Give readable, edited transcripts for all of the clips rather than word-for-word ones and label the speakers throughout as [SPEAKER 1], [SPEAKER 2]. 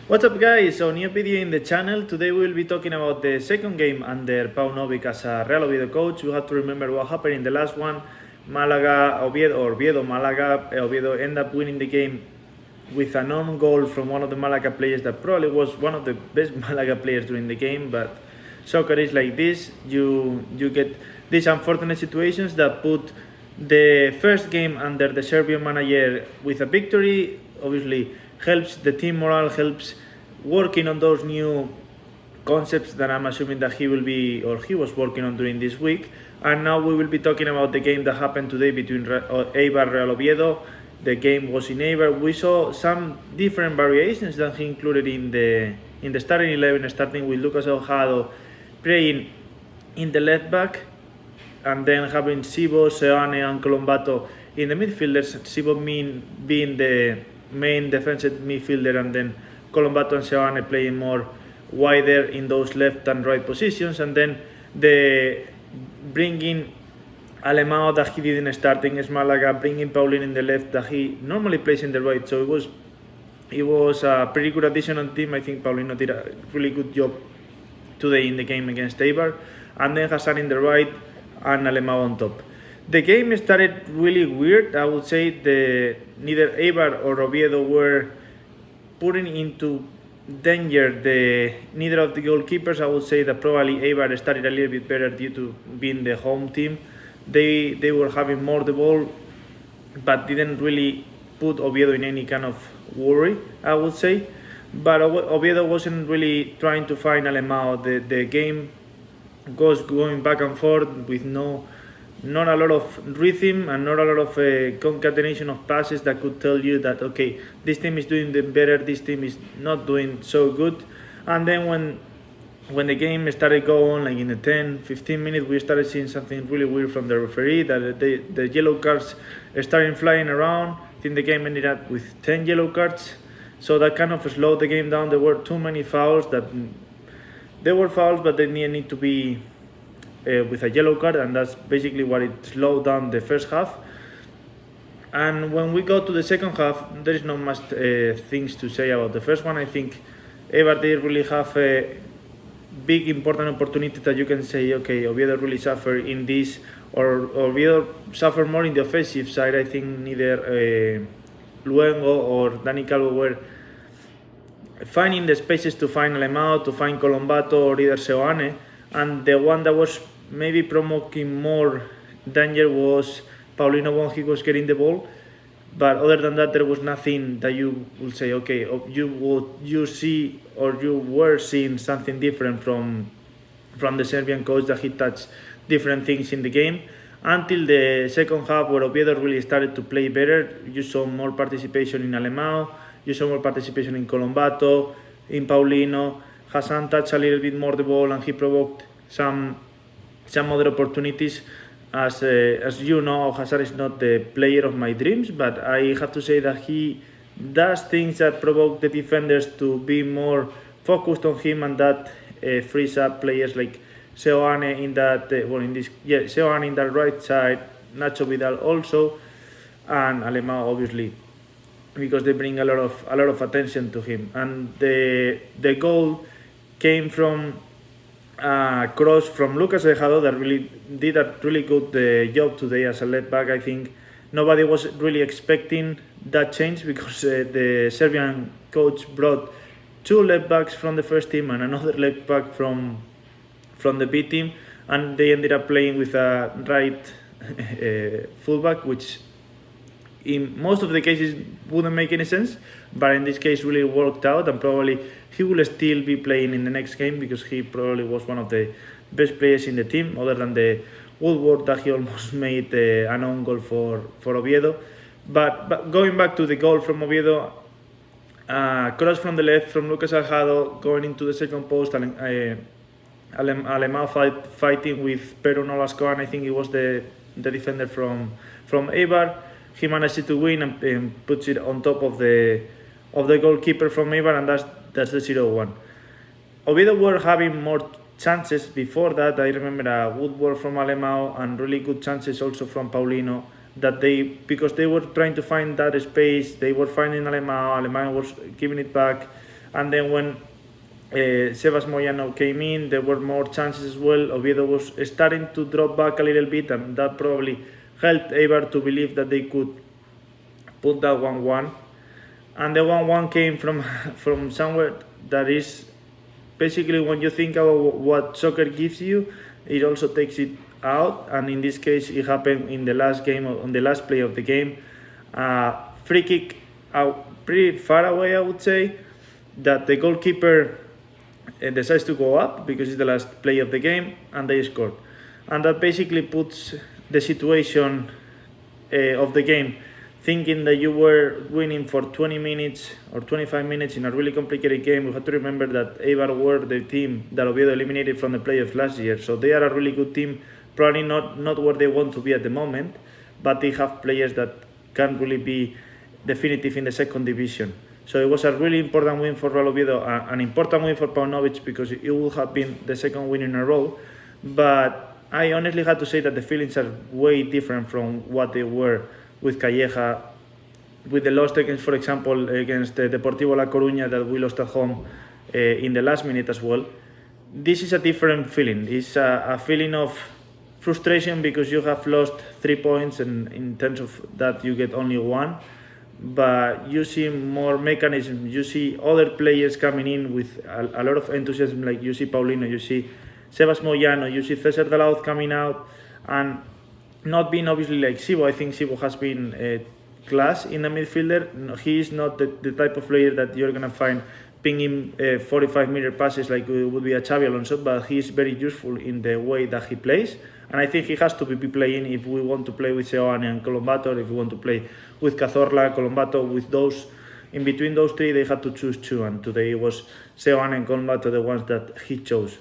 [SPEAKER 1] What's up guys, so new video in the channel. Today we will be talking about the second game under Paunovic as a Real Oviedo coach. We have to remember what happened in the last one. Malaga, Oviedo, Malaga. Oviedo end up winning the game with an own goal from one of the Malaga players that probably was one of the best Malaga players during the game. But soccer is like this, you get these unfortunate situations that put the first game under the Serbian manager with a victory. Obviously helps the team morale, helps working on those new concepts that I'm assuming that he was working on during this week. And now we will be talking about the game that happened today between Eibar Real Oviedo. The game was in Eibar. We saw some different variations that he included in the starting 11, starting with Lucas Ojado playing in the left back, and then having Sibo, Seoane and Colombato in the midfielders. Sibo being the main defensive midfielder, and then Colombato and Seoane playing more wider in those left and right positions, and then the bringing Alemão that he didn't start against Malaga, bringing Paulin in the left that he normally plays in the right. So it was a pretty good addition on the team. I think Paulino did a really good job today in the game against Eibar, and then Hassan in the right and Alemão on top. The game started really weird. I would say neither Eibar or Oviedo were putting into danger neither of the goalkeepers. I would say that probably Eibar started a little bit better due to being the home team. They were having more the ball, but didn't really put Oviedo in any kind of worry, I would say. But Oviedo wasn't really trying to find Alemão. The game goes going back and forth with not a lot of rhythm and not a lot of concatenation of passes that could tell you that okay, this team is doing better, this team is not doing so good. And then when the game started going, like in the 10-15 minutes, we started seeing something really weird from the referee, that the yellow cards started flying around. I think the game ended up with 10 yellow cards, so that kind of slowed the game down. There were too many fouls. There were fouls, but they didn't need to be with a yellow card, and that's basically what it slowed down the first half. And when we go to the second half, there is not much things to say about the first one. I think Eibar did really have a big important opportunity that you can say, okay, Oviedo really suffered in this, or Oviedo suffered more in the offensive side. I think neither Luengo or Dani Calvo were finding the spaces to find Alemão, to find Colombato, or either Seoane. And the one that was maybe provoking more danger was Paulino when he was getting the ball. But other than that, there was nothing that you would say, okay, you see or you were seeing something different from the Serbian coach, that he touched different things in the game. Until the second half, where Oviedo really started to play better, you saw more participation in Alemão, you saw more participation in Colombato, in Paulino. Hassan touched a little bit more the ball, and he provoked some other opportunities. As you know, Hassan is not the player of my dreams, but I have to say that he does things that provoke the defenders to be more focused on him, and that frees up players like Seoane in that Seoane in that right side, Nacho Vidal also, and Alemão obviously, because they bring a lot of attention to him. And the goal came from a cross from Lucas Ojado that really did a really good job today as a left back. I think nobody was really expecting that change, because the Serbian coach brought two left backs from the first team and another left back from the B team, and they ended up playing with a right fullback, which in most of the cases wouldn't make any sense, but in this case really worked out. And probably he will still be playing in the next game, because he probably was one of the best players in the team, other than the Woodward that he almost made an own goal for Oviedo. But going back to the goal from Oviedo, cross from the left from Lucas Ojado going into the second post, and Alemão fighting with Pedro Nolasco, and I think it was the defender from Eibar. He managed to win and puts it on top of the goalkeeper from Eibar, and that's the 0-1. Oviedo were having more chances before that. I remember a Woodward from Alemão and really good chances also from Paulino, that because they were trying to find that space, they were finding Alemão was giving it back, And then when Sebas Moyano came in, there were more chances as well. Oviedo was starting to drop back a little bit, and that probably helped Eibar to believe that they could put that 1-1. And the 1-1 came from somewhere that is basically, when you think about what soccer gives you, it also takes it out. And in this case, it happened in the last game, on the last play of the game. Free kick out pretty far away, I would say, that the goalkeeper decides to go up because it's the last play of the game, and they scored. And that basically puts the situation of the game, thinking that you were winning for 20 minutes or 25 minutes in a really complicated game. We have to remember that Eibar were the team that Oviedo eliminated from the playoffs last year, so they are a really good team, probably not where they want to be at the moment, but they have players that can really be definitive in the second division. So it was a really important win for Real Oviedo, an important win for Paunovic, because it would have been the second win in a row. But I honestly had to say that the feelings are way different from what they were with Calleja, with the loss against, for example, against Deportivo La Coruña that we lost at home in the last minute as well. This is a different feeling. It's a feeling of frustration because you have lost 3 points, and in terms of that you get only 1. But you see more mechanism, you see other players coming in with a lot of enthusiasm, like you see Paulino, you see Sebas Moyano, you see Cesar Dalauz coming out, and not being obviously like Sibo. I think Sibo has been class in the midfielder. No, he is not the type of player that you're going to find pinging 45-meter passes like would be a Xabi Alonso, but he is very useful in the way that he plays. And I think he has to be playing if we want to play with Seoane and Colombato, or if we want to play with Cazorla, Colombato, with those. In between those three, they had to choose 2, and today it was Seoane and Colombato the ones that he chose.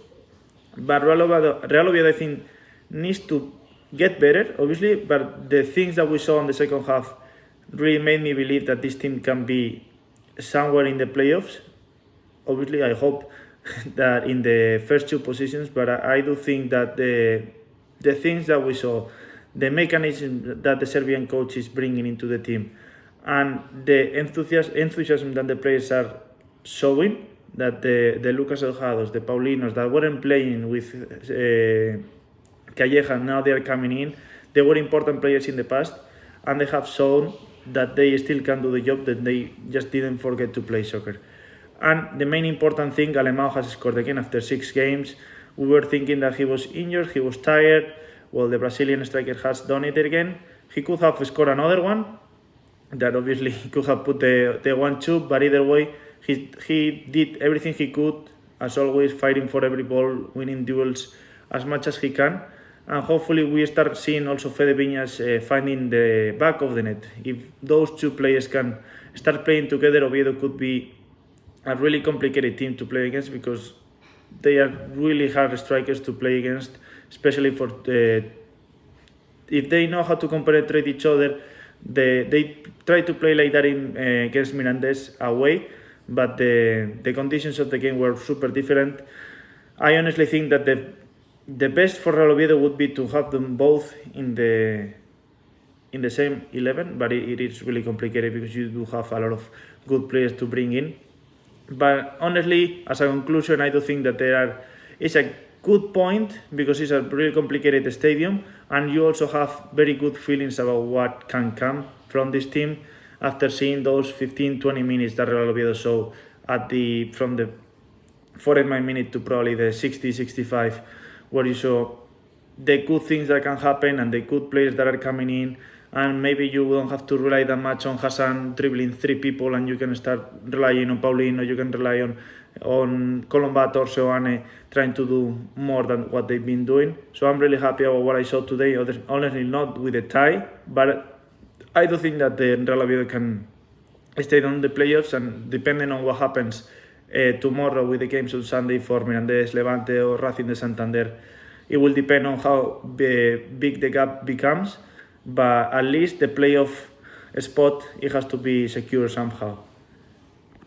[SPEAKER 1] But Real Oviedo, I think, needs to get better, obviously, but the things that we saw in the second half really made me believe that this team can be somewhere in the playoffs. Obviously, I hope that in the first 2 positions, but I do think that the things that we saw, the mechanism that the Serbian coach is bringing into the team, and the enthusiasm that the players are showing, that the Lucas Elhados, the Paulinos that weren't playing with Calleja, now they are coming in. They were important players in the past, and they have shown that they still can do the job, that they just didn't forget to play soccer. And the main important thing, Alemão has scored again after 6 games. We were thinking that he was injured, he was tired. Well, the Brazilian striker has done it again. He could have scored another one, that obviously he could have put the 1-2, but either way, he did everything he could, as always, fighting for every ball, winning duels as much as he can. And hopefully we start seeing also Fede Viñas finding the back of the net. If those 2 players can start playing together, Oviedo could be a really complicated team to play against, because they are really hard strikers to play against, especially for if they know how to penetrate each other. They try to play like that against Mirandés away, but the conditions of the game were super different. I honestly think that the best for Real Oviedo would be to have them both in the same 11, but it is really complicated because you do have a lot of good players to bring in. But honestly, as a conclusion, I do think that it's a good point, because it's a really complicated stadium, and you also have very good feelings about what can come from this team after seeing those 15-20 minutes that Real Oviedo saw from the 49 minute to probably the 60-65, where you saw the good things that can happen and the good players that are coming in. And maybe you don't have to rely that much on Hassan dribbling 3 people, and you can start relying on Paulino, you can rely on Colombato or Seoane trying to do more than what they've been doing. So I'm really happy about what I saw today, honestly not with the tie, but I do think that the Real Oviedo can stay on the playoffs, and depending on what happens tomorrow with the games on Sunday for Mirandés, Levante or Racing de Santander, it will depend on how big the gap becomes. But at least the playoff spot, it has to be secure somehow.